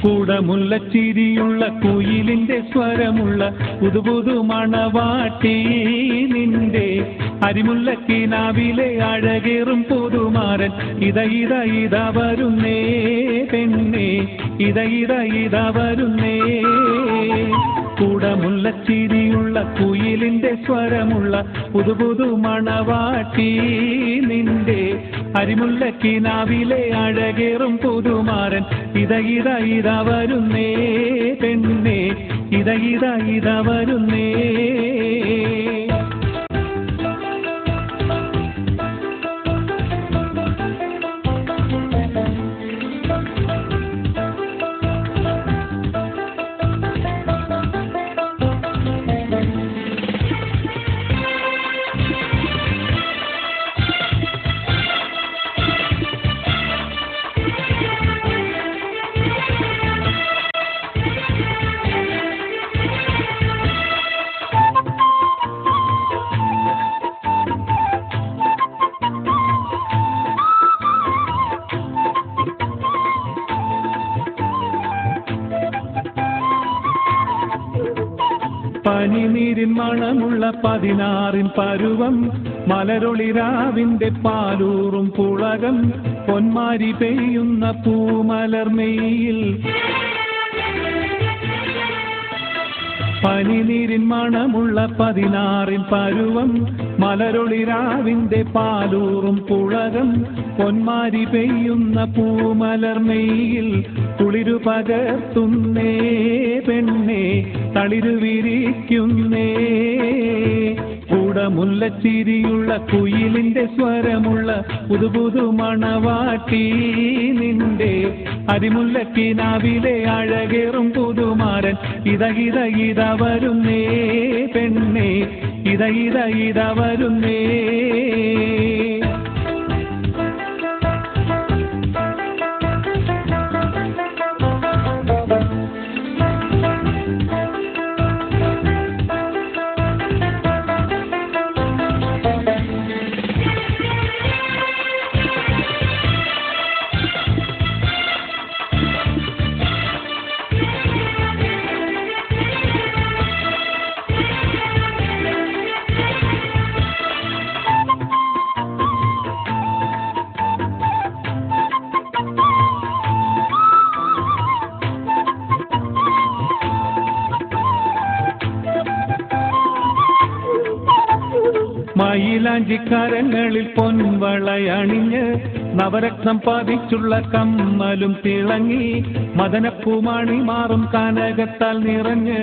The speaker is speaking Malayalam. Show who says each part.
Speaker 1: കൂടമുല്ലച്ചിരിയുള്ള കുയിലിന്റെ സ്വരമുള്ള പുതുപുതു മണവാട്ടി നിന്റെ അരിമുല്ലക്കിനാവിലെ അഴകേറും പുതുമാരൻ ഇത വരുന്നേ പെണ്ണേ ഇത വരുന്നേ. കൂടമുല്ലച്ചിരിയുള്ള കുയിലിന്റെ സ്വരമുള്ള പുതുപുതു മണവാട്ടി നിന്റെ അരിമുല്ലക്കിനാവിലെ അഴകേറും പുതുമാരൻ ഇത വരുന്നേ പെണ്ണേ ഇത വരുന്നേ. പനിനീരിൻ മണമുള്ള 16 പരുവം മലരൊളിരാവിന്റെ പാലൂറും പുളകം പൊന്മാരി പെയ്യുന്ന പൂമലർമെയിൽ. പനിനീരിൻ മണമുള്ള 16 പരുവം മലരൊളിരാവിന്റെ പാലൂറും പുളകം പൊന്മാരി പെയ്യുന്ന പൂമലർമെയിൽ. കുളിരു പകർത്തുന്നേ പെണ്ണേ തളിരു വിരിക്കുന്നേ. കൂടമുല്ലച്ചിരിയുള്ള കുയിലിന്റെ സ്വരമുള്ള പുതുപുതു മണവാട്ടി നിന്റെ അരിമുല്ലക്കിനാവിലെ അഴകേറും പുതുമാരൻ ഇത വരുന്നേ പെണ്ണേ ഇത വരുന്നേ. മയിലാഞ്ചിക്കരങ്ങളിൽ പൊൻവളയണിഞ്ഞ് നവരത്നം പതിച്ചുള്ള കമ്മലും തിളങ്ങി മദനപ്പൂമണി മാറും കനകത്താൽ നിറഞ്ഞ്